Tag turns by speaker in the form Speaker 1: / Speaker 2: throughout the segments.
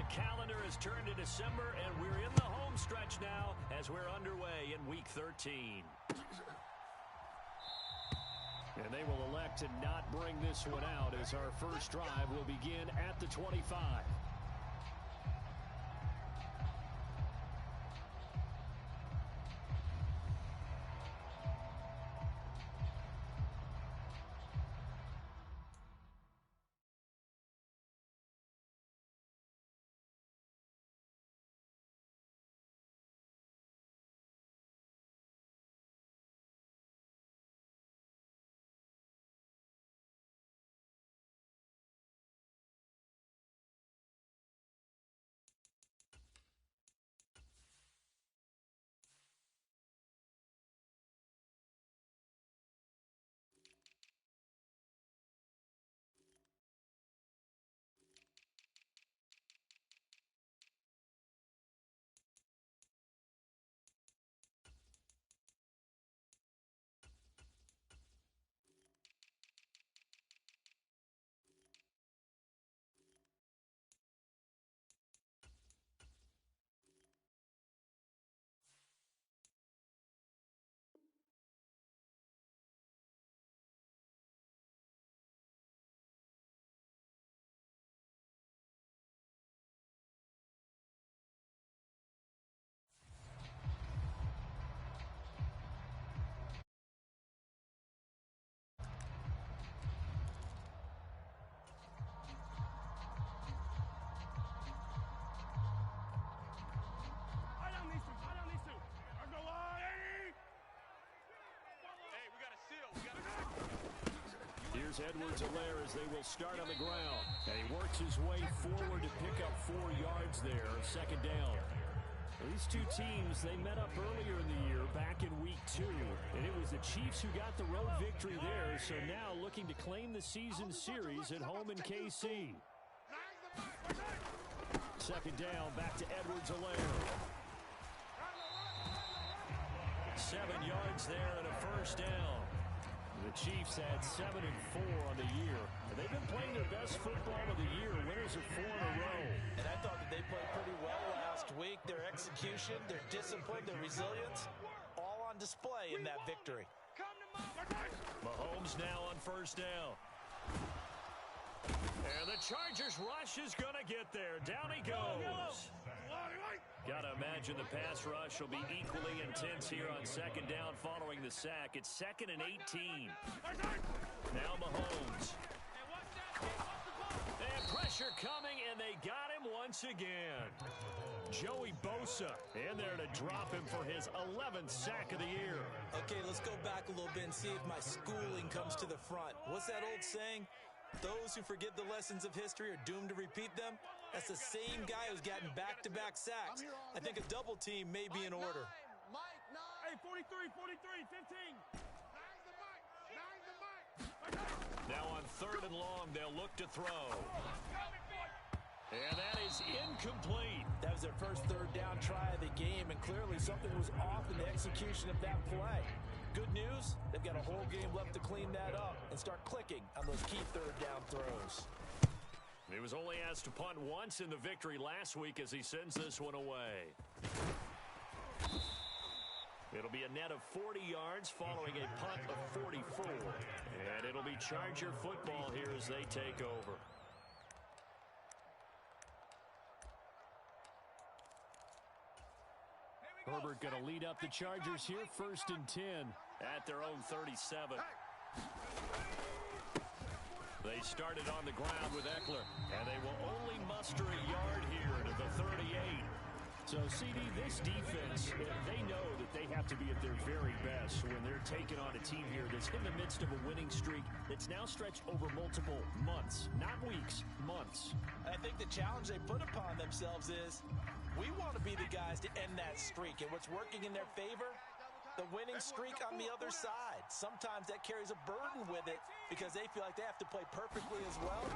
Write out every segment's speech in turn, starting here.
Speaker 1: calendar has turned to December, and we're in the home stretch now as we're underway in Week 13. And they will elect to not bring this one out as our first drive will begin at the 25. Edwards-Helaire as they will start on the ground. And he works his way forward to pick up 4 yards there, second down. These two teams, they met up earlier in the year, back in Week 2. And it was the Chiefs who got the road victory there, so now looking to claim the season series at home in KC. Second down, back to Edwards-Helaire. 7 yards there and a first down. The Chiefs had 7-4 on the year. And they've been playing their best football of the year, winners of 4 in a row.
Speaker 2: And I thought that they played pretty well last week. Their execution, their discipline, their resilience, all on display in that victory.
Speaker 1: Mahomes now on first down. And the Chargers rush is going to get there. Down he goes. Got to imagine the pass rush will be equally intense here on second down following the sack. It's 2nd and 18. Now Mahomes. And pressure coming, and they got him once again. Joey Bosa in there to drop him for his 11th sack of the year.
Speaker 2: Okay, let's go back a little bit and see if my schooling comes to the front. What's that old saying? Those who forget the lessons of history are doomed to repeat them. That's the same guy who's gotten back-to-back sacks. I think a double team may be in order.
Speaker 3: Hey, 43, 15.
Speaker 1: Now on 3rd and long, they'll look to throw. And that is incomplete.
Speaker 2: That was their first third down try of the game, and clearly something was off in the execution of that play. Good news, they've got a whole game left to clean that up and start clicking on those key third down throws.
Speaker 1: He was only asked to punt once in the victory last week as he sends this one away. It'll be a net of 40 yards following a punt of 44. And it'll be Charger football here as they take over. Herbert going to lead up the Chargers here, 1st and 10 at their own 37. They started on the ground with Eckler, and they will only muster a yard here to the 38. So, CD, this defense, they know that they have to be at their very best when they're taking on a team here that's in the midst of a winning streak that's now stretched over multiple months, not weeks, months.
Speaker 2: I think the challenge they put upon themselves is we want to be the guys to end that streak, and what's working in their favor, the winning streak on the other side. Sometimes that carries a burden with it because they feel like they have to play perfectly as well.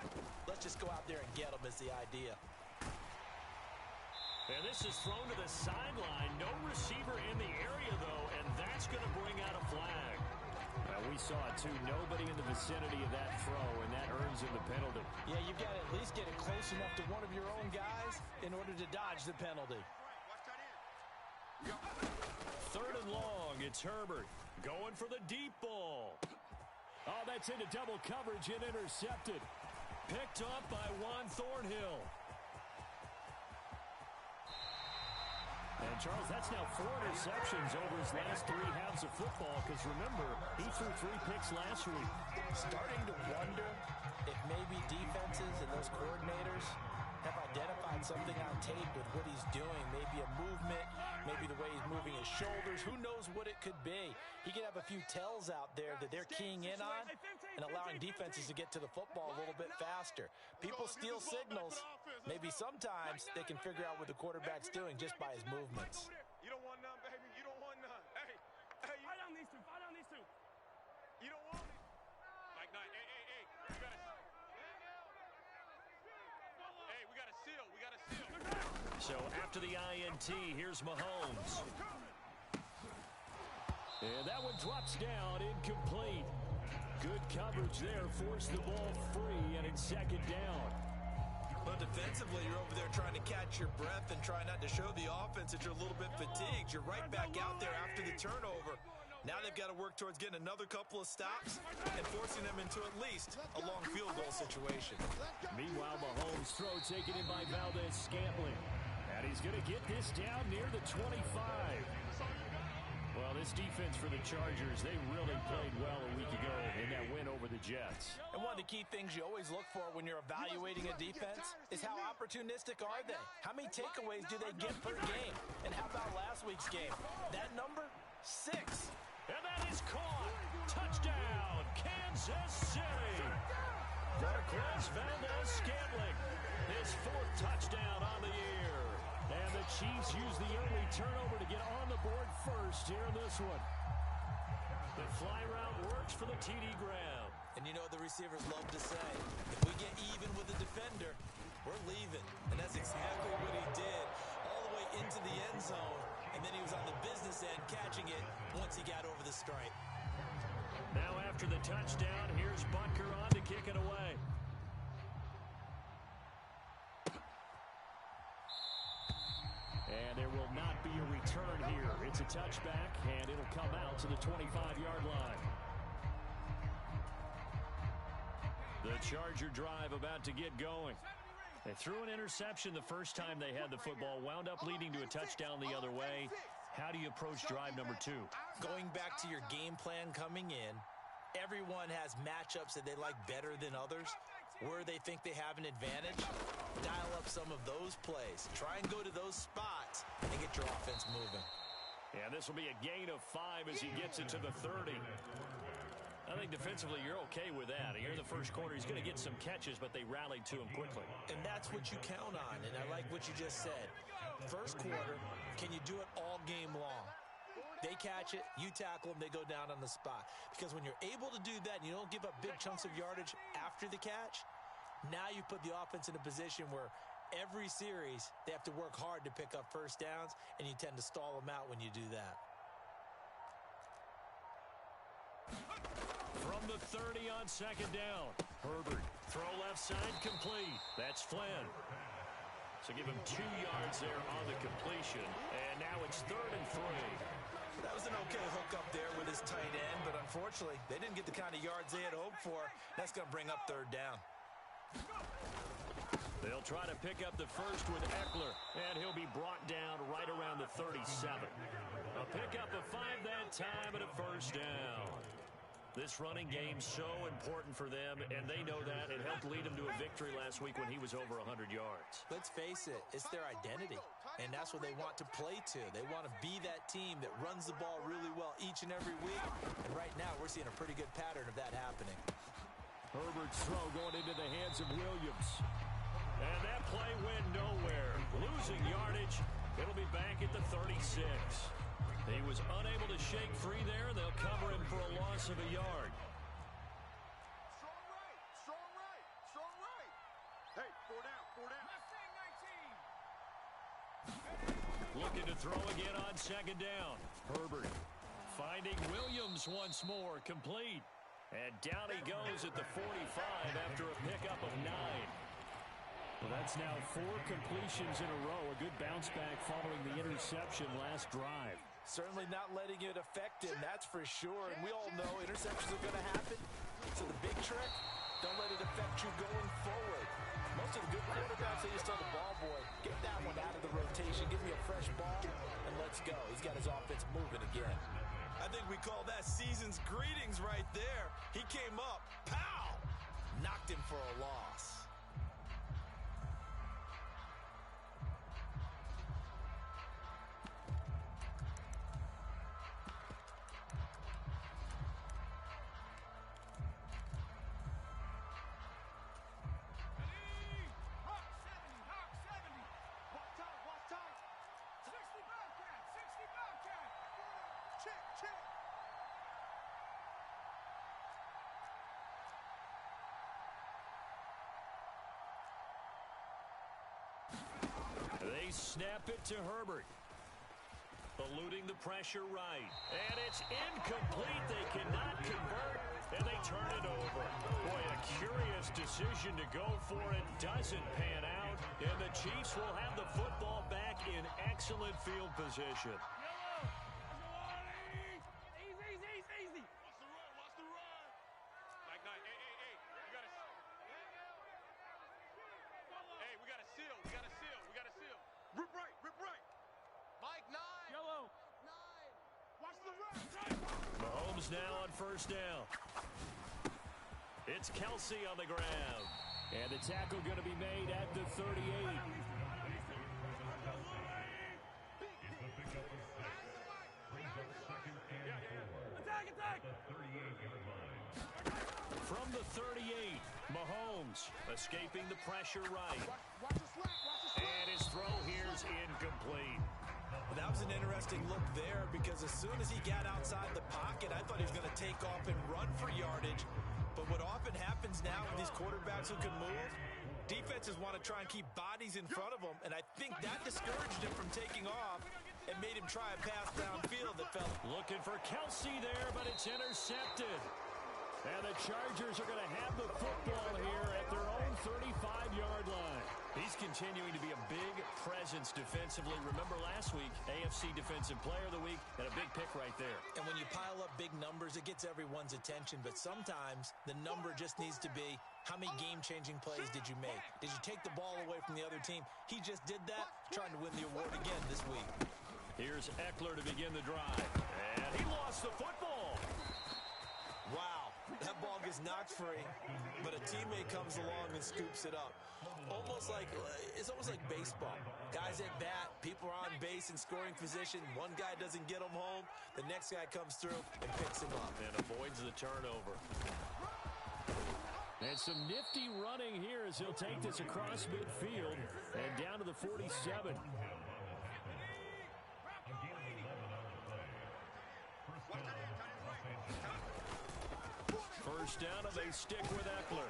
Speaker 2: Let's just go out there and get them is the idea.
Speaker 1: And this is thrown to the sideline. No receiver in the area, though, and that's going to bring out a flag. We saw it, too. Nobody in the vicinity of that throw, and that earns him the penalty.
Speaker 2: Yeah, you've got to at least get it close enough to one of your own guys in order to dodge the penalty.
Speaker 1: 3rd and long. It's Herbert going for the deep ball. Oh, that's into double coverage and intercepted. Picked up by Juan Thornhill. And, Charles, that's now 4 interceptions over his last 3 halves of football because, remember, he threw 3 picks last week.
Speaker 2: Starting to wonder if maybe defenses and those coordinators have identified something on tape with what he's doing. Maybe a movement, maybe the way he's moving his shoulders. Who knows what it could be? He could have a few tells out there that they're keying in on and allowing defenses to get to the football a little bit faster. People steal signals. Maybe sometimes they can figure out what the quarterback's doing just by his movements.
Speaker 3: You don't want none, baby. You don't want none. Hey. Fight on these two. Fight on these two. You don't want it. Mike Knight. Hey. You gotta... Hey, we got a seal. We got a seal.
Speaker 1: So after the INT, here's Mahomes. And that one drops down, incomplete. Good coverage there, forced the ball free, and it's 2nd down.
Speaker 2: But defensively, you're over there trying to catch your breath and try not to show the offense that you're a little bit fatigued. You're right back out there after the turnover. Now they've got to work towards getting another couple of stops and forcing them into at least a long field goal situation.
Speaker 1: Meanwhile, Mahomes' throw taken in by Vibez-Scantling. And he's going to get this down near the 25. Well, this defense for the Chargers, they really played well a week ago in that win over the Jets.
Speaker 2: And one of the key things you always look for when you're evaluating a defense is how opportunistic are they? How many takeaways do they get per game? And how about last week's game? That number? 6.
Speaker 1: And that is caught. Touchdown, Kansas City. Marquez Valdez-Scantling, his 4th touchdown on the year. And the Chiefs use the early turnover to get on the board first here in this one. The fly route works for the TD Graham.
Speaker 2: And you know what the receivers love to say? If we get even with the defender, we're leaving. And that's exactly what he did all the way into the end zone. And then he was on the business end catching it once he got over the stripe.
Speaker 1: Now after the touchdown, here's Butker on to kick it away. And there will not be a return here. It's a touchback, and it'll come out to the 25-yard line. The Charger drive about to get going. They threw an interception the first time they had the football, wound up leading to a touchdown the other way. How do you approach drive number 2?
Speaker 2: Going back to your game plan coming in, everyone has matchups that they like better than others. Where they think they have an advantage, dial up some of those plays. Try and go to those spots and get your offense moving.
Speaker 1: Yeah, this will be a gain of 5 as he gets it to the 30. I think defensively you're okay with that. Here in the first quarter, he's going to get some catches, but they rallied to him quickly.
Speaker 2: And that's what you count on, and I like what you just said. First quarter, can you do it all game long? They catch it, you tackle them, they go down on the spot. Because when you're able to do that and you don't give up big chunks of yardage after the catch, now you put the offense in a position where every series they have to work hard to pick up first downs, and you tend to stall them out when you do that.
Speaker 1: From the 30 on 2nd down, Herbert, throw left side, complete. That's Flynn. So give him 2 yards there on the completion, and now it's 3rd and 3.
Speaker 2: That was an okay hook up there with his tight end, but unfortunately, they didn't get the kind of yards they had hoped for. That's going to bring up 3rd down.
Speaker 1: They'll try to pick up the first with Eckler, and he'll be brought down right around the 37. A pickup of 5 that time and a first down. This running game's so important for them, and they know that. It helped lead them to a victory last week when he was over 100 yards.
Speaker 2: Let's face it, it's their identity, and that's what they want to play to. They want to be that team that runs the ball really well each and every week, and right now we're seeing a pretty good pattern of that happening.
Speaker 1: Herbert's throw going into the hands of Williams. And that play went nowhere. Losing yardage. It'll be back at the 36. He was unable to shake free there, and they'll cover him for a loss of a yard.
Speaker 3: Strong right. Hey, 4 down.
Speaker 1: Looking to throw again on 2nd down. Herbert Finding Williams once more, complete. And down he goes at the 45 after a pickup of 9. Well, that's now 4 completions in a row. A good bounce back following the interception last drive.
Speaker 2: Certainly not letting it affect him, that's for sure. And we all know interceptions are going to happen. So the big trick, don't let it affect you going forward. Most of the good quarterbacks, they just tell the ball boy, get that one out of the rotation, give me a fresh ball, and let's go. He's got his offense moving again.
Speaker 4: I think we call that season's greetings right there. He came up, pow!
Speaker 2: Knocked him for a loss.
Speaker 1: They snap it to Herbert. Eluding the pressure right. And it's incomplete. They cannot convert, and they turn it over. Boy, a curious decision to go for it. Doesn't pan out, and the Chiefs will have the football back in excellent field position.
Speaker 3: Easy. Watch the run. Mike Knight, hey, we got to... Hey, we got to seal. Rip right.
Speaker 4: Mike, 9.
Speaker 3: Yellow.
Speaker 4: 9.
Speaker 3: Watch the run.
Speaker 1: Mahomes now on first down. It's Kelsey on the ground. And the tackle going to be made at the 38.
Speaker 3: Attack.
Speaker 1: From the 38, Mahomes escaping the pressure right. And his throw here's incomplete.
Speaker 2: Well, that was an interesting look there because as soon as he got outside the pocket, I thought he was going to take off and run for yardage. But what often happens now with these quarterbacks who can move, defenses want to try and keep bodies in front of them, and I think that discouraged him from taking off and made him try a pass downfield that fell.
Speaker 1: Looking for Kelsey there, but it's intercepted. And the Chargers are going to have the football here at their own 35-yard line. He's continuing to be a big presence defensively. Remember last week, AFC Defensive Player of the Week, and a big pick right there.
Speaker 2: And when you pile up big numbers, it gets everyone's attention. But sometimes the number just needs to be, how many game-changing plays did you make? Did you take the ball away from the other team? He just did that, trying to win the award again this week.
Speaker 1: Here's Eckler to begin the drive. And he lost the football.
Speaker 2: Wow, that ball gets knocked free, but a teammate comes along and scoops it up. It's almost like baseball. Guys at bat, people are on base in scoring position. One guy doesn't get them home. The next guy comes through and picks him up.
Speaker 1: And avoids the turnover. And some nifty running here as he'll take this across midfield and down to the 47. First down, and they stick with Eckler.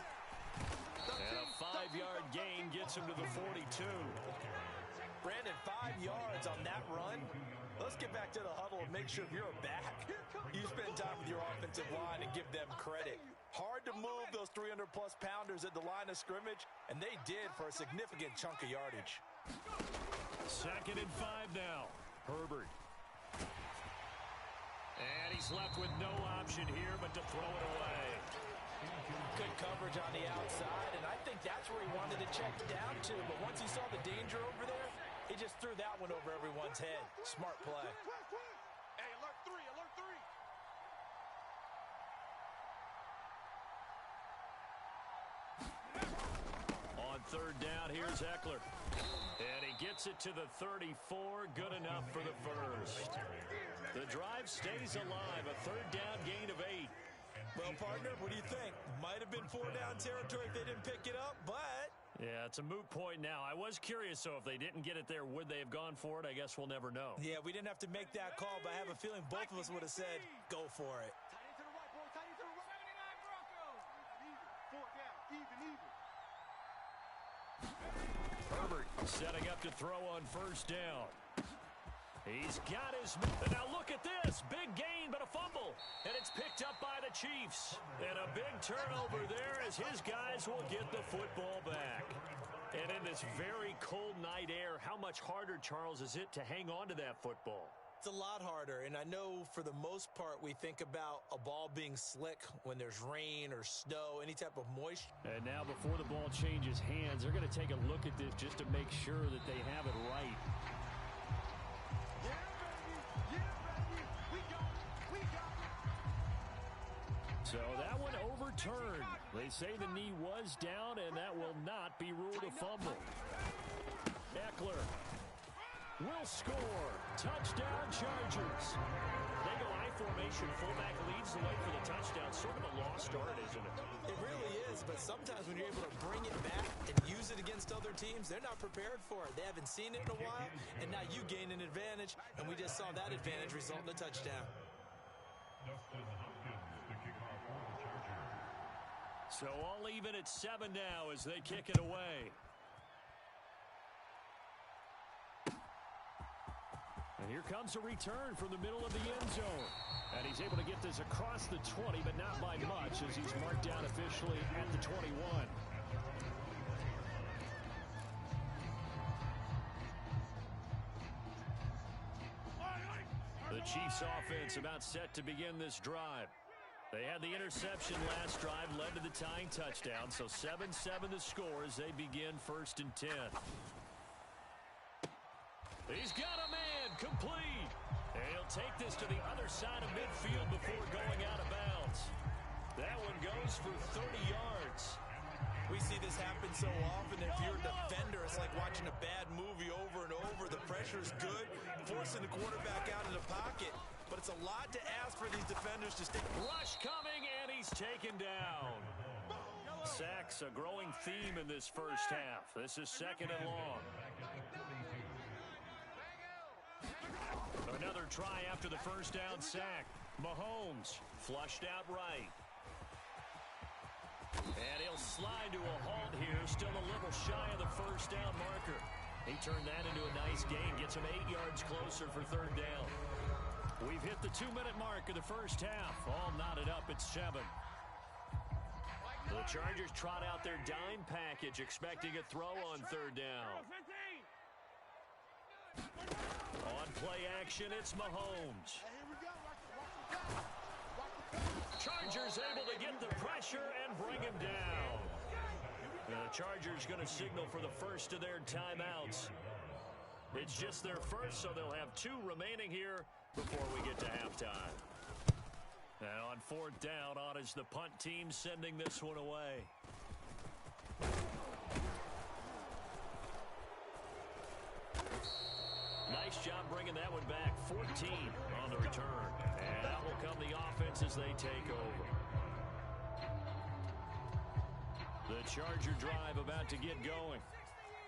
Speaker 1: And a 5-yard gain gets him to the 42.
Speaker 2: Brandon, 5 yards on that run. Let's get back to the huddle and make sure you're back. You spend time with your offensive line and give them credit. Hard to move those 300-plus pounders at the line of scrimmage, and they did for a significant chunk of yardage.
Speaker 1: 2nd and 5 now. Herbert. And he's left with no option here but to throw it away.
Speaker 2: Good coverage on the outside, and I think that's where he wanted to check down to. But once he saw the danger over there, he just threw that one over everyone's head. Smart play.
Speaker 3: Hey, alert 3.
Speaker 1: On 3rd down, here's Eckler. And he gets it to the 34. Good enough for the first. The drive stays alive. A 3rd down gain of 8.
Speaker 2: Well, partner, what do you think? Might have been 4-down territory if they didn't pick it up, but...
Speaker 1: Yeah, it's a moot point now. I was curious, so if they didn't get it there, would they have gone for it? I guess we'll never know.
Speaker 2: Yeah, we didn't have to make that call, but I have a feeling both of us would have said, go for it.
Speaker 3: Tight into the right, 79 Broncos. Even. 4 down. Even.
Speaker 1: Herbert setting up to throw on 1st down. He's got his... And now look at this. Big gain, but a fumble. And it's picked up by the Chiefs. And a big turnover there as his guys will get the football back. And in this very cold night air, how much harder, Charles, is it to hang on to that football?
Speaker 2: It's a lot harder, and I know for the most part we think about a ball being slick when there's rain or snow, any type of moisture.
Speaker 1: And now before the ball changes hands, they're going to take a look at this just to make sure that they have it right. So that one overturned. They say the knee was down, and that will not be ruled a fumble. Eckler will score. Touchdown, Chargers. They go I formation. Fullback leads the way for the touchdown. Sort of a lost art, isn't it?
Speaker 2: It really is, but sometimes when you're able to bring it back and use it against other teams, they're not prepared for it. They haven't seen it in a while, and now you gain an advantage, and we just saw that advantage result in a touchdown.
Speaker 1: So all even at 7 now as they kick it away. And here comes a return from the middle of the end zone. And he's able to get this across the 20, but not by much as he's marked down officially at the 21. The Chiefs offense about set to begin this drive. They had the interception last drive, led to the tying touchdown, so 7-7 the score as they begin 1st and 10. He's got a man, complete. And he'll take this to the other side of midfield before going out of bounds. That one goes for 30 yards.
Speaker 2: We see this happen so often. If you're a defender, it's like watching a bad movie over and over. The pressure is good, forcing the quarterback out of the pocket. But it's a lot to ask for these defenders to stay.
Speaker 1: Rush coming, and he's taken down. Sacks, a growing theme in this first half. This is 2nd and long. Another try after the first down sack. Mahomes flushed out right. And he'll slide to a halt here. Still a little shy of the first down marker. He turned that into a nice gain. Gets him 8 yards closer for 3rd down. We've hit the 2-minute mark of the first half. All knotted up at 7. The Chargers trot out their dime package, expecting a throw on 3rd down. On play action, it's Mahomes. Chargers able to get the pressure and bring him down. The Chargers going to signal for the first of their timeouts. It's just their first, so they'll have 2 remaining here before we get to halftime. And on 4th down, on is the punt team sending this one away. Nice job bringing that one back. 14 on the return. And out will come the offense as they take over. The Charger drive about to get going.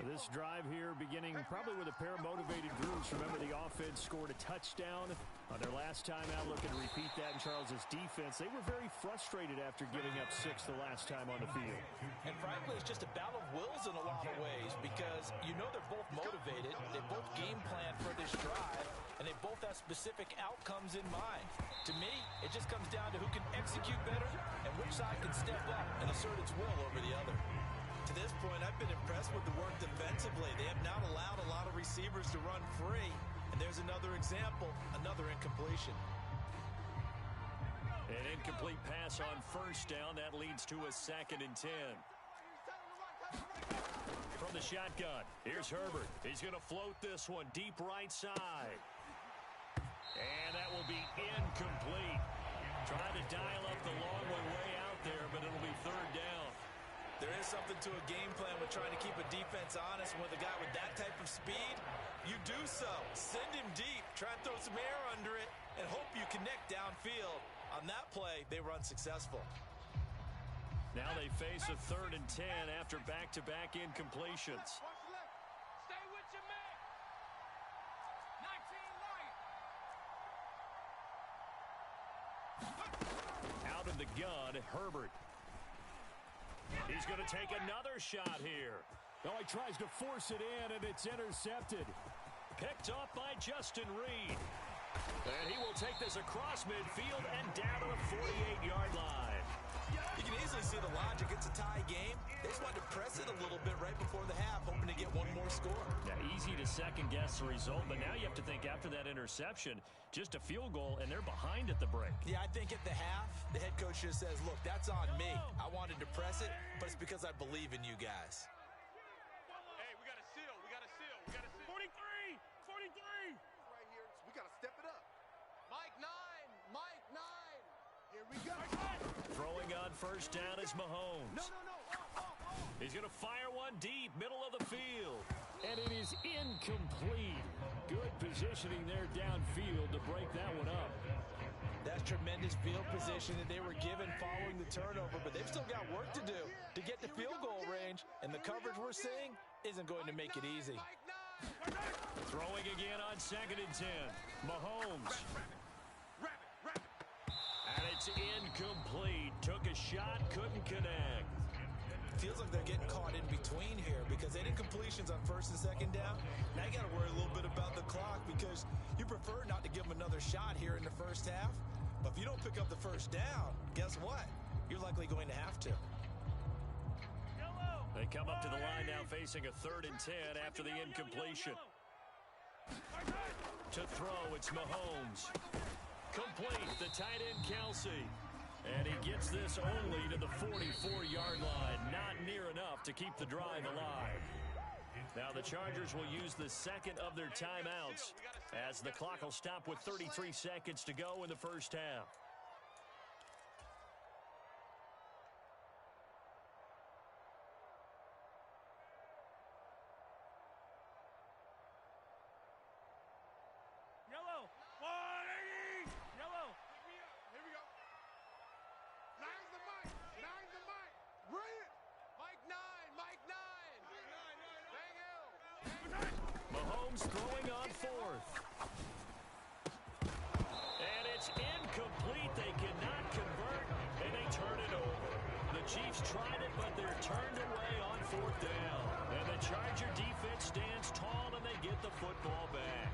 Speaker 1: This drive here beginning probably with a pair of motivated groups. Remember, the offense scored a touchdown on their last time out. Looking to repeat that in Charles's defense. They were very frustrated after giving up 6 the last time on the field.
Speaker 2: And frankly, it's just a battle of wills in a lot of ways because you know they're both motivated. They both game plan for this drive, and they both have specific outcomes in mind. To me, it just comes down to who can execute better and which side can step up and assert its will over the other. To this point, I've been impressed with the work defensively. They have not allowed a lot of receivers to run free. And there's another example, another incompletion.
Speaker 1: An incomplete pass on 1st down. That leads to a 2nd and 10. From the shotgun, here's Herbert. He's going to float this one deep right side. And that will be incomplete. Trying to dial up the long way out there, but it'll be 3rd down.
Speaker 2: There is something to a game plan with trying to keep a defense honest. With a guy with that type of speed, you do so. Send him deep, try and throw some air under it, and hope you connect downfield. On that play, they were unsuccessful.
Speaker 1: Now they face a 3rd and 10 after back-to-back incompletions.
Speaker 3: Stay with your man. 19 right.
Speaker 1: Out of the gun, Herbert. He's going to take another shot here. Oh, he tries to force it in, and it's intercepted. Picked off by Justin Reed. And he will take this across midfield and down to the 48-yard line.
Speaker 2: You can easily see the logic. It's a tie game. They just wanted to press it a little bit right before the half, hoping to get one more score.
Speaker 1: Yeah, easy to second-guess the result, but now you have to think after that interception, just a field goal, and they're behind at the break.
Speaker 2: Yeah, I think at the half, the head coach just says, look, that's on me. I wanted to press it, but it's because I believe in you guys.
Speaker 3: Hey, we got to seal. We got to seal. We got to seal. 43! 43!
Speaker 5: Right here, we got to step it up.
Speaker 3: Mike 9! Mike 9!
Speaker 5: Here we go.
Speaker 1: Throwing on first down is Mahomes.
Speaker 5: No.
Speaker 1: He's going to fire one deep, middle of the field. And it is incomplete. Good positioning there downfield to break that one up.
Speaker 2: That's tremendous field position that they were given following the turnover, but they've still got work to do to get to field goal range, and the coverage we're seeing isn't going to make it easy.
Speaker 1: Throwing again on 2nd and 10. Mahomes. And it's incomplete. Took a shot, couldn't connect.
Speaker 2: Feels like they're getting caught in between here because they did completions on 1st and 2nd down. Now you got to worry a little bit about the clock because you prefer not to give them another shot here in the first half. But if you don't pick up the first down, guess what? You're likely going to have to.
Speaker 1: They come up to the line now facing a 3rd and 10 after the incompletion. To throw, it's Mahomes. Complete, the tight end Kelsey. And he gets this only to the 44-yard line. Not near enough to keep the drive alive. Now the Chargers will use the second of their timeouts as the clock will stop with 33 seconds to go in the first half.
Speaker 3: Yellow! 180! Yellow!
Speaker 5: Here we go. Nine's the mic. Nine's the mic. Bring it.
Speaker 3: Mike 9! Mike 9! Thank you!
Speaker 1: Mahomes throwing on 4th. And it's incomplete. They cannot convert, and they turn it over. The Chiefs tried it, but they're turned away on 4th down. And the Charger defense stands tall, and they get the football back.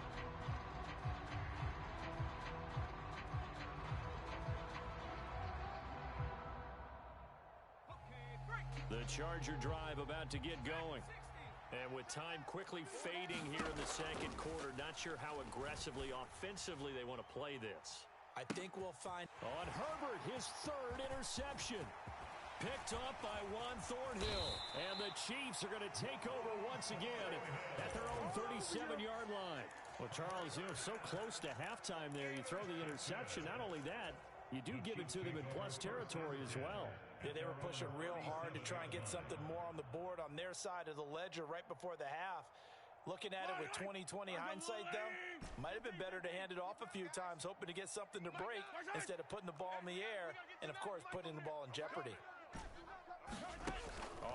Speaker 1: The Charger drive about to get going. And with time quickly fading here in the second quarter, not sure how aggressively, offensively they want to play this.
Speaker 2: I think we'll find...
Speaker 1: On Herbert, his 3rd interception. Picked off by Juan Thornhill. And the Chiefs are going to take over once again at their own 37-yard line. Well, Charles, so close to halftime there. You throw the interception. Not only that, you do give it to them in plus territory as well.
Speaker 2: Yeah, they were pushing real hard to try and get something more on the board on their side of the ledger right before the half. Looking at it with 20/20 hindsight, though, might have been better to hand it off a few times, hoping to get something to break instead of putting the ball in the air and, of course, putting the ball in jeopardy.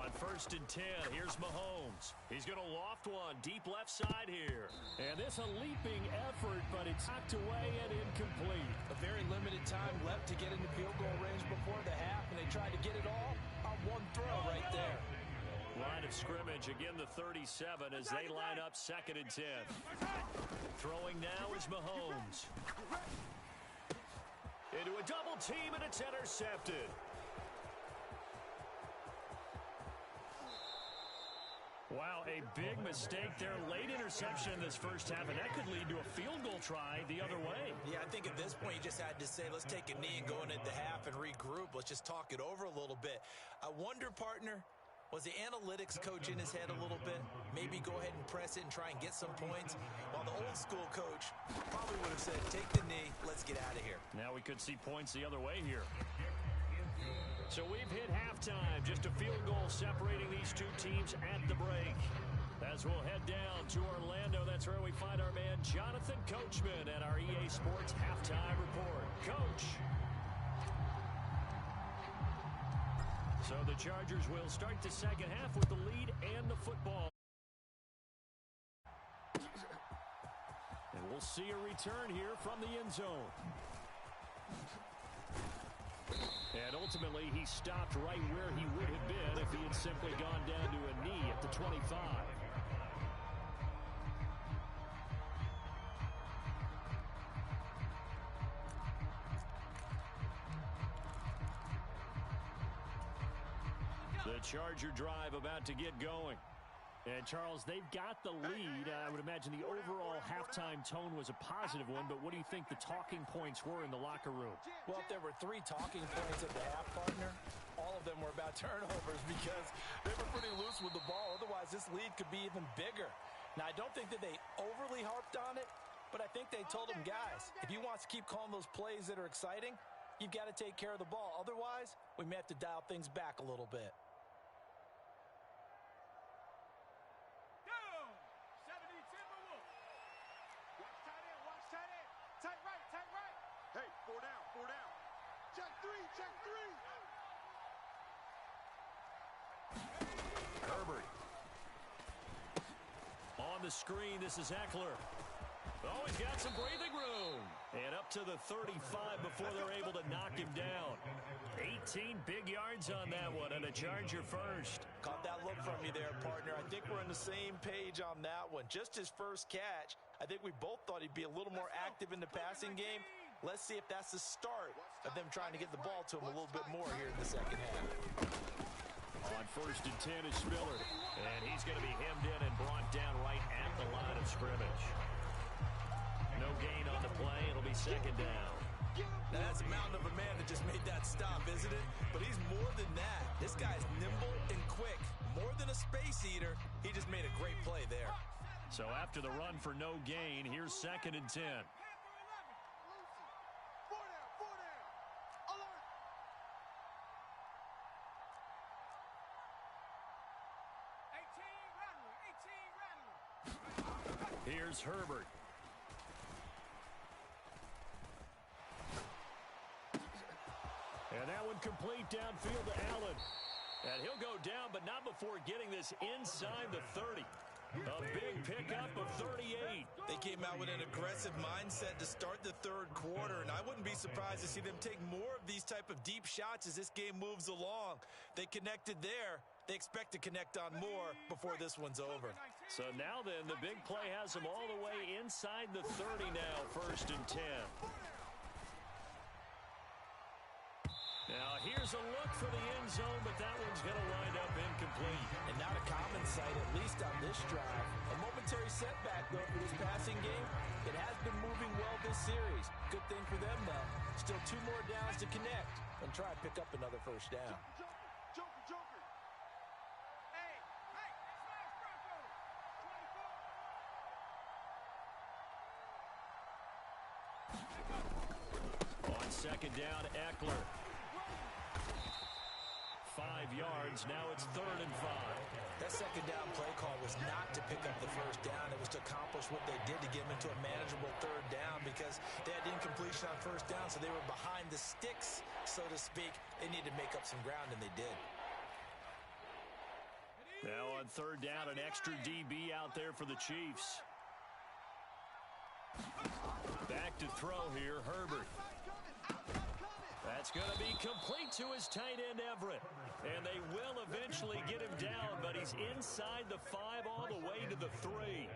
Speaker 1: On 1st and 10, here's Mahomes. He's going to loft one deep left side here. And this a leaping effort, but it's knocked away and incomplete.
Speaker 2: A very limited time left to get into field goal range before the half, and they tried to get it all on one throw right there.
Speaker 1: Line of scrimmage, again the 37 as they line up 2nd and 10. Throwing now is Mahomes. Into a double team, and it's intercepted. Wow, a big mistake there. Late interception in this first half, and that could lead to a field goal try the other way.
Speaker 2: Yeah, I think at this point you just had to say, let's take a knee and go into the half and regroup. Let's just talk it over a little bit. I wonder, partner, was the analytics coach in his head a little bit? Maybe go ahead and press it and try and get some points? While the old school coach probably would have said, take the knee, let's get out of here.
Speaker 1: Now we could see points the other way here. So we've hit halftime. Just a field goal separating these two teams at the break. As we'll head down to Orlando, that's where we find our man Jonathan Coachman at our EA Sports Halftime Report. Coach. So the Chargers will start the second half with the lead and the football. And we'll see a return here from the end zone. And ultimately, he stopped right where he would have been if he had simply gone down to a knee at the 25. The Charger drive about to get going. And, Charles, they've got the lead. I would imagine the overall halftime tone was a positive one, but what do you think the talking points were in the locker room?
Speaker 2: Well, if there were 3 talking points at the half, partner, all of them were about turnovers because they were pretty loose with the ball. Otherwise, this lead could be even bigger. Now, I don't think that they overly harped on it, but I think they told them, guys, if you want to keep calling those plays that are exciting, you've got to take care of the ball. Otherwise, we may have to dial things back a little bit.
Speaker 5: Hey, 4 down, 4 down. Check 3, check 3.
Speaker 1: Herbert. On the screen, this is Eckler. Oh, he's got some breathing room. And up to the 35 before they're able to knock him down. 18 big yards on that one, and a Charger first.
Speaker 2: Caught that look from you there, partner. I think we're on the same page on that one. Just his first catch, I think we both thought he'd be a little more active in the passing game. Let's see if that's the start of them trying to get the ball to him a little bit more here in the second half.
Speaker 1: On 1st and 10 is Spiller. And he's going to be hemmed in and brought down right at the line of scrimmage. No gain on the play. It'll be 2nd down.
Speaker 4: Now, that's a mountain of a man that just made that stop, isn't it? But he's more than that. This guy's nimble and quick. More than a space eater, he just made a great play there.
Speaker 1: So after the run for no gain, here's 2nd and 10.
Speaker 5: 4 down. Alert.
Speaker 1: Here's Herbert. And that one complete downfield to Allen. And he'll go down, but not before getting this inside the 30. A big pickup of 38.
Speaker 4: They came out with an aggressive mindset to start the 3rd quarter, and I wouldn't be surprised to see them take more of these type of deep shots as this game moves along. They connected there. They expect to connect on more before this one's over.
Speaker 1: So now then, the big play has them all the way inside the 30 now, 1st and 10. Now, here's a look for the end zone, but that one's going to wind up incomplete.
Speaker 2: And not a common sight, at least on this drive. A momentary setback, though, for this passing game. It has been moving well this series. Good thing for them, though. Still 2 more downs to connect and try and pick up another 1st down.
Speaker 5: Joker. Hey, that's
Speaker 1: On 2nd down, Eckler. 5 yards. Now it's 3rd and 5.
Speaker 2: That 2nd down play call was not to pick up the 1st down. It was to accomplish what they did to get them into a manageable 3rd down because they had incompletion on 1st down, so they were behind the sticks, so to speak. They needed to make up some ground, and they did.
Speaker 1: Now on 3rd down, an extra DB out there for the Chiefs. Back to throw here, Herbert. That's going to be complete to his tight end, Everett. And they will eventually get him down, but he's inside the 5 all the way to the 3.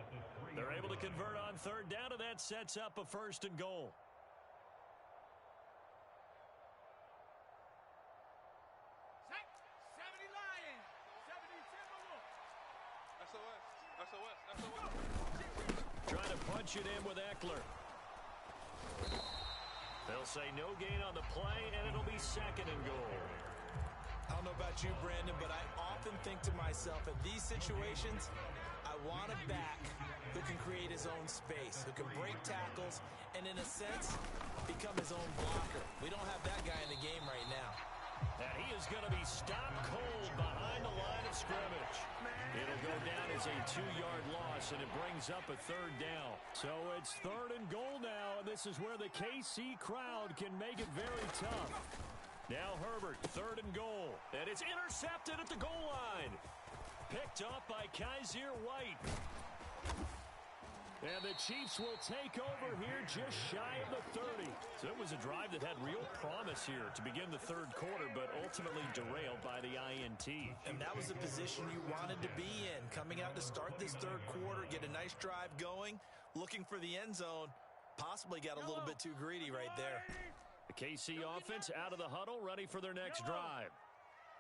Speaker 1: They're able to convert on 3rd down, and that sets up a 1st and goal. Trying to punch it in with Eckler. They'll say no gain on the play, and it'll be 2nd and goal.
Speaker 2: I don't know about you, Brandon, but I often think to myself, in these situations, I want a back who can create his own space, who can break tackles, and in a sense, become his own blocker. We don't have that guy in the game right now.
Speaker 1: And he is going to be stopped cold behind the line of scrimmage. It'll go down as a 2-yard loss, and it brings up a 3rd down. So it's 3rd and goal now, and this is where the KC crowd can make it very tough. Now Herbert, 3rd and goal, and it's intercepted at the goal line. Picked off by Kaiser White. And the Chiefs will take over here just shy of the 30. So it was a drive that had real promise here to begin the 3rd quarter, but ultimately derailed by the INT.
Speaker 2: And that was the position you wanted to be in. Coming out to start this 3rd quarter, get a nice drive going, looking for the end zone. Possibly got a little bit too greedy right there.
Speaker 1: The KC offense out of the huddle, ready for their next drive.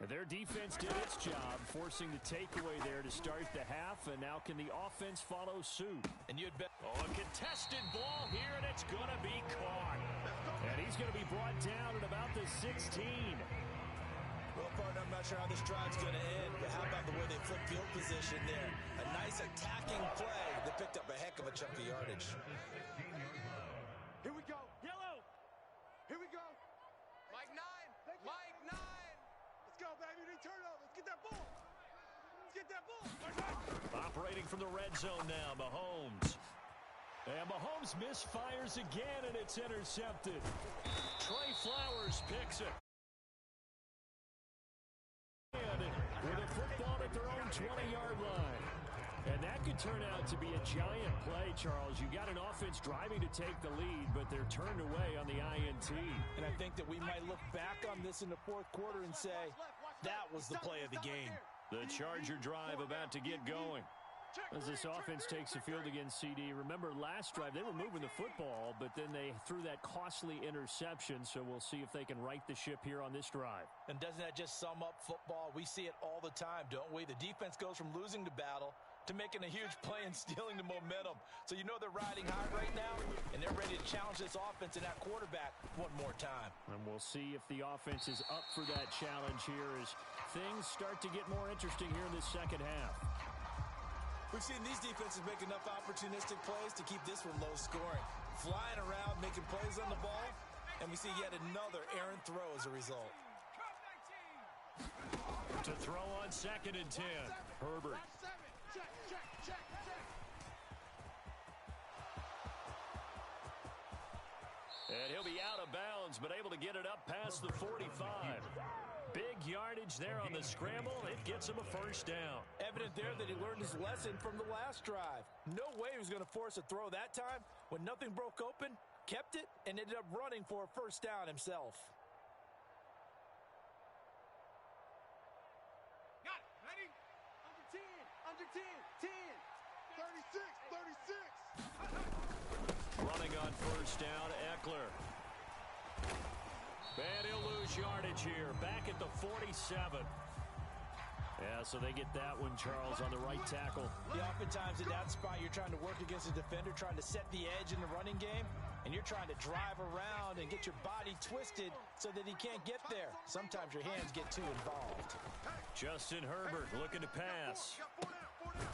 Speaker 1: Their defense did its job, forcing the takeaway there to start the half, and now can the offense follow suit?
Speaker 2: And you'd bet.
Speaker 1: Oh, a contested ball here, and it's going to be caught. And he's going to be brought down at about the 16.
Speaker 4: Well, partner, I'm not sure how this drive's going to end, but how about the way they flip field position there? A nice attacking play that picked up a heck of a chunk of yardage.
Speaker 5: Here we go.
Speaker 3: Yellow.
Speaker 5: Here we go.
Speaker 3: Mike 9. Mike 9.
Speaker 5: Let's go, baby. They turn over. Let's get that ball. Let's get that ball.
Speaker 1: Operating from the red zone now, Mahomes. And Mahomes misfires again, and it's intercepted. Trey Flowers picks it. And with a football at their own 20-yard line. And that could turn out to be a giant play, Charles. You got an offense driving to take the lead, but they're turned away on the INT.
Speaker 2: And I think that we might look back on this in the fourth quarter and say, that was the play of the game.
Speaker 1: The Charger drive about to get going. As this offense takes the field against CD. Remember, last drive, they were moving the football, but then they threw that costly interception, so we'll see if they can right the ship here on this drive.
Speaker 2: And doesn't that just sum up football? We see it all the time, don't we? The defense goes from losing the battle to making a huge play and stealing the momentum. So you know they're riding high right now, and they're ready to challenge this offense and that quarterback one more time.
Speaker 1: And we'll see if the offense is up for that challenge here as things start to get more interesting here in this second half.
Speaker 4: We've seen these defenses make enough opportunistic plays to keep this one low scoring. Flying around, making plays on the ball, and we see yet another errant throw as a result.
Speaker 1: To throw on 2nd and 10. Herbert.
Speaker 5: Check, check, check, check.
Speaker 1: And he'll be out of bounds, but able to get it up past the 45. Big yardage there on the scramble. It gets him a first down.
Speaker 2: Evident there that he learned his lesson from the last drive. No way he was going to force a throw that time. When nothing broke open, kept it, and ended up running for a first down himself.
Speaker 5: Got it. Ready? Under 10. Under 10. 10. 36. 36.
Speaker 1: Running on first down, Eckler. And he'll lose yardage here. Back at the 47. Yeah, so they get that one, Charles, on the right tackle.
Speaker 2: Yeah, oftentimes in that spot, you're trying to work against a defender, trying to set the edge in the running game, and you're trying to drive around and get your body twisted so that he can't get there. Sometimes your hands get too involved.
Speaker 1: Justin Herbert looking to pass.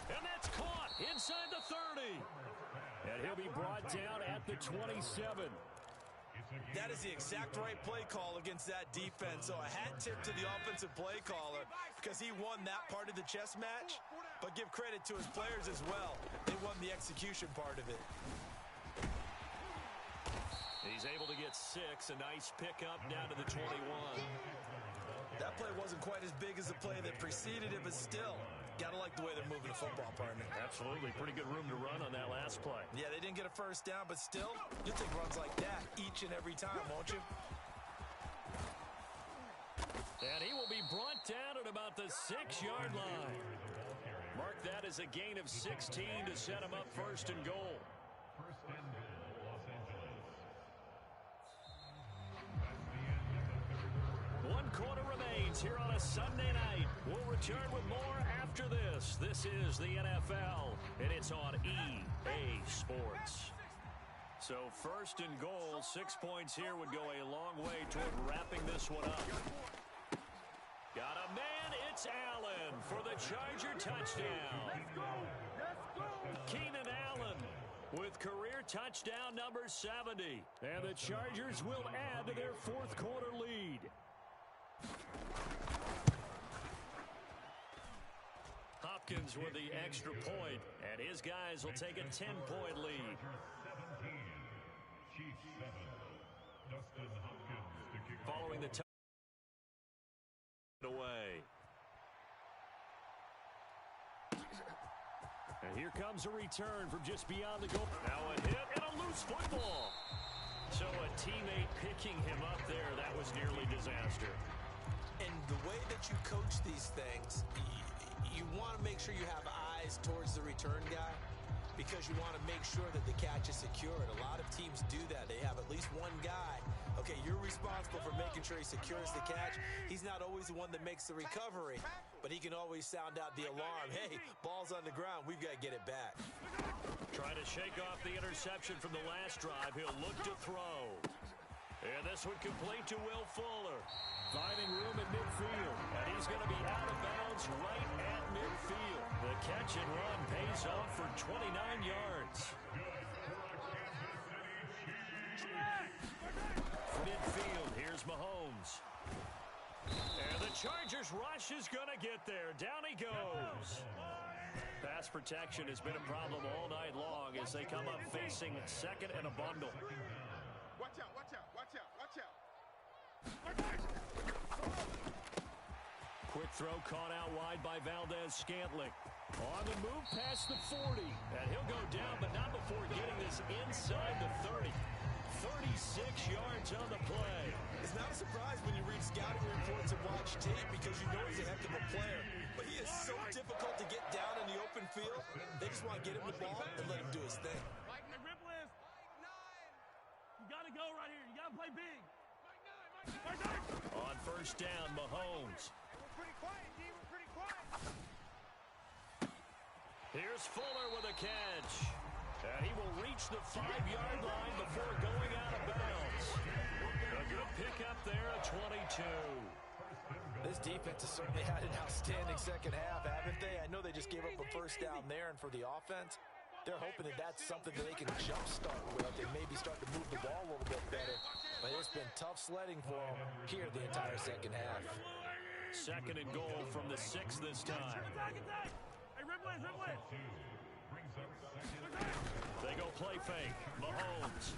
Speaker 1: And that's caught inside the 30. And he'll be brought down at the 27.
Speaker 4: That is the exact right play call against that defense. So a hat tip to the offensive play caller because he won that part of the chess match. But give credit to his players as well. They won the execution part of it.
Speaker 1: He's able to get 6. A nice pickup down to the 21.
Speaker 4: That play wasn't quite as big as the play that preceded it, but still, gotta like the way they're moving the football, partner.
Speaker 1: Absolutely. Pretty good room to run on that last play.
Speaker 4: Yeah, they didn't get a first down, but still, you'll take runs like that each and every time, won't you?
Speaker 1: And he will be brought down at about the 6-yard line. Mark that as a gain of 16 to set him up first and goal. One quarter remains here on a Sunday night. We'll return with more after this. This is the NFL, and it's on EA Sports. So first and goal, 6 points here would go a long way toward wrapping this one up. Got a man, it's Allen for the Charger touchdown. Keenan Allen with career touchdown number 70. And the Chargers will add to their fourth quarter lead. Hopkins with the extra point, and his guys will take a 10-point lead. Following the away. And here comes a return from just beyond the goal. Now a hit and a loose football. So a teammate picking him up there, that was nearly disaster.
Speaker 4: And the way that you coach these things, you want to make sure you have eyes towards the return guy, because
Speaker 2: because you want to make sure that the catch is secured. A lot of teams do that. They have at least one guy. Okay, you're responsible for making sure he secures the catch. He's not always the one that makes the recovery, but he can always sound out the alarm. Hey, ball's on the ground. We've got to get it back.
Speaker 1: Trying to shake off the interception from the last drive. He'll look to throw. And this one complete to Will Fuller. Finding room at midfield. And he's going to be out of bounds right at midfield. The catch and run pays off for 29 yards. Midfield, here's Mahomes. And the Chargers rush is going to get there. Down he goes. Pass protection has been a problem all night long as they come up facing second and a bundle.
Speaker 5: Watch out, watch out, watch out, watch out.
Speaker 1: Quick throw caught out wide by Valdez-Scantling. On the move past the 40. And he'll go down, but not before getting this inside the 30. 36 yards on the play.
Speaker 4: It's not a surprise when you read scouting reports and watch tape because you know he's a heck of a player. But he is so difficult to get down in the open field. They just want to get him the ball and let him do his thing.
Speaker 3: You got to go right here. You got to play big.
Speaker 1: On first down, Mahomes.
Speaker 5: We're pretty quiet, D. We're pretty quiet.
Speaker 1: Here's Fuller with a catch. And he will reach the 5-yard line before going out of bounds. A good pickup there at 22.
Speaker 2: This defense has certainly had an outstanding second half, haven't they? I know they just gave up a first down there, and for the offense, they're hoping that that's something that they can jumpstart with and maybe start to move the ball a little bit better. But it's been tough sledding for them here the entire second half.
Speaker 1: Second and goal from the 6 this time.
Speaker 3: Hey, Ripley.
Speaker 1: They go play fake. Mahomes.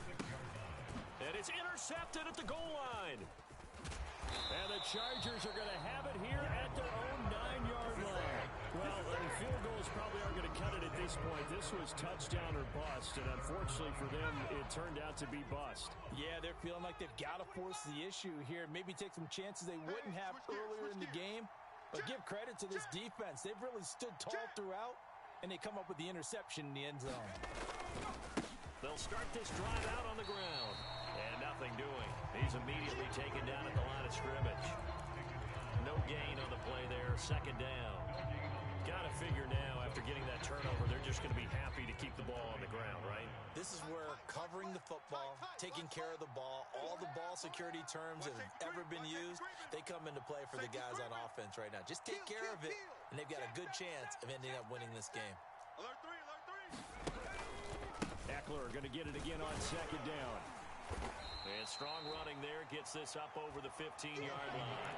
Speaker 1: And it's intercepted at the goal line. And the Chargers are going to have it here at their own 9-yard line. Well, field goals probably aren't going to cut it at this point. This was touchdown or bust, and unfortunately for them, it turned out to be bust.
Speaker 2: Yeah, they're feeling like they've got to force the issue here. Maybe take some chances they wouldn't have earlier in the game. But give credit to this defense. They've really stood tall throughout, and they come up with the interception in the end zone.
Speaker 1: They'll start this drive out on the ground. And nothing doing. He's immediately taken down at the line of scrimmage. No gain on the play there. Second down. Got to figure now, after getting that turnover, they're just going to be happy to keep the ball on the ground, right?
Speaker 2: This is where covering the football, taking care of the ball, all the ball security terms that have ever been used, they come into play for the guys on offense right now. Just take care of it, and they've got a good chance of ending up winning this game.
Speaker 5: Alert three.
Speaker 1: Eckler going to get it again on second down. And strong running there gets this up over the 15-yard line.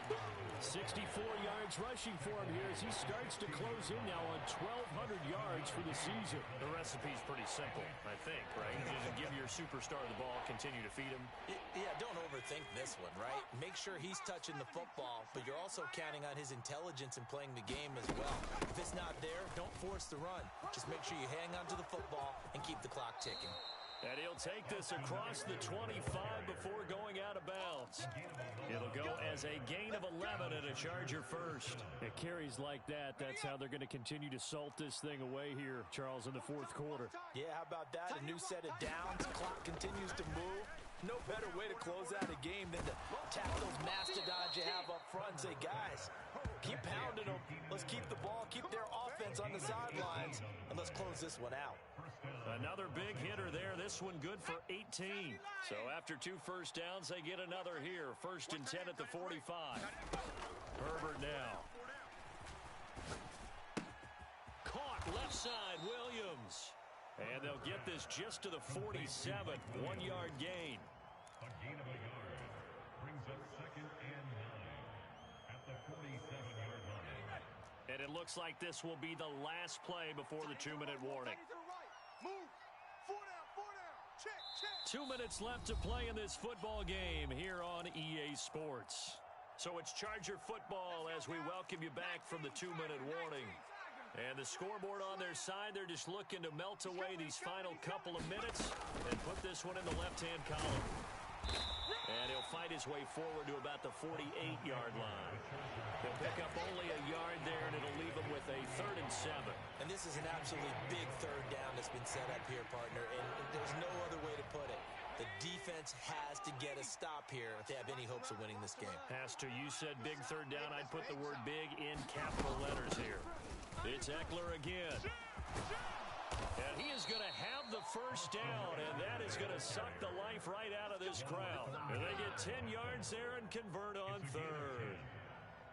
Speaker 1: 64 yards rushing for him here as he starts to close in now on 1,200 yards for the season. The recipe's pretty simple, I think, right? You just give your superstar the ball, continue to feed him.
Speaker 2: Yeah, don't overthink this one, right? Make sure he's touching the football, but you're also counting on his intelligence in playing the game as well. If it's not there, don't force the run. Just make sure you hang on to the football and keep the clock ticking.
Speaker 1: And he'll take this across the 25 before going out of bounds. It'll go as a gain of 11 and a Charger first. It carries like that. That's how they're going to continue to salt this thing away here, Charles, in the fourth quarter.
Speaker 2: Yeah, how about that? A new set of downs. Clock continues to move. No better way to close out a game than to tap those mastodons you have up front and say, guys, keep pounding them. Let's keep the ball, keep their offense on the sidelines, and let's close this one out.
Speaker 1: Another big hitter there. This one good for 18. So after 2 first downs, they get another here. First and 10 at the 45. Herbert now. Caught left side, Williams. And they'll get this just to the 47. 1-yard gain.
Speaker 6: A gain of a yard brings up second and 9 at the 47-yard line.
Speaker 1: And it looks like this will be the last play before the 2-minute warning.
Speaker 5: Move. 4 down. Check.
Speaker 1: 2 minutes left to play in this football game here on EA Sports. So it's Charger football as we welcome you back from the 2-minute warning. And the scoreboard on their side, they're just looking to melt away these final couple of minutes and put this one in the left-hand column. And he'll fight his way forward to about the 48-yard line. He'll pick up only a yard there, and it'll leave him with a 3rd and 7.
Speaker 2: And this is an absolutely big third down that's been setup here, partner, and there's no other way to put it. The defense has to get a stop here if they have any hopes of winning this game.
Speaker 1: Pastor, you said big third down. I'd put the word big in capital letters here. It's Eckler again. And he is going to have the first down, and that is going to suck the life right out of this crowd. And they get 10 yards there and convert on third.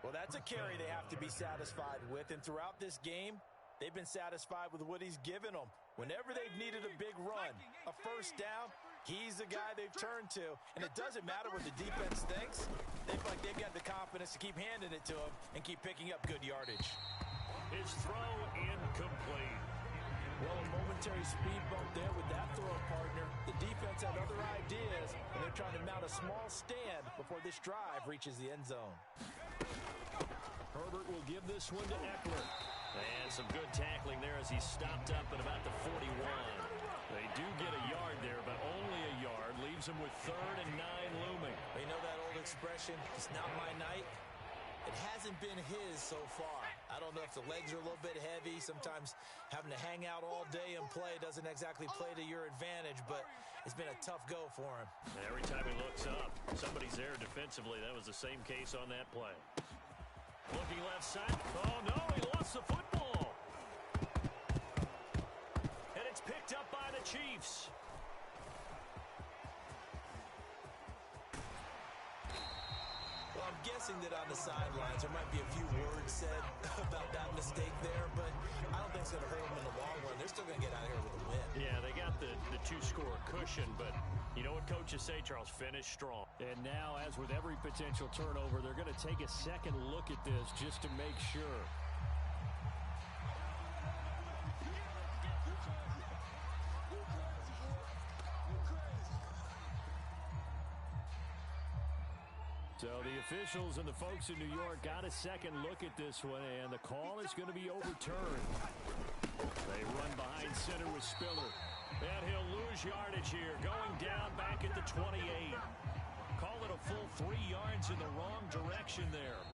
Speaker 2: Well, that's a carry they have to be satisfied with, and throughout this game, they've been satisfied with what he's given them. Whenever they've needed a big run, a first down, he's the guy they've turned to. And it doesn't matter what the defense thinks. They feel like they've got the confidence to keep handing it to him and keep picking up good yardage.
Speaker 1: His throw incomplete.
Speaker 2: Well, a momentary speed bump there with that throw, partner. The defense had other ideas, and they're trying to mount a small stand before this drive reaches the end zone.
Speaker 1: Herbert will give this one to Eckler. And some good tackling there as he stopped up at about the 41. They do get a yard there, but only a yard. Leaves him with 3rd and 9 looming.
Speaker 2: You know that old expression, it's not my night? It hasn't been his so far. I don't know if the legs are a little bit heavy. Sometimes having to hang out all day and play doesn't exactly play to your advantage, but it's been a tough go for him.
Speaker 1: Every time he looks up, somebody's there defensively. That was the same case on that play. Looking left side. Oh, no, he lost the football. And it's picked up by the Chiefs.
Speaker 2: Well, I'm guessing that on the sidelines there might be a few words said about that mistake there, but I don't think it's going to hurt them in the long run. They're still going to get out of here with a win.
Speaker 1: Yeah, they got the 2-score cushion, but you know what coaches say, Charles? Finish strong. And now, as with every potential turnover, they're going to take a second look at this just to make sure. So the officials and the folks in New York got a second look at this one, and the call is going to be overturned. They run behind center with Spiller. And he'll lose yardage here, going down back at the 28. Call it a full 3 yards in the wrong direction there.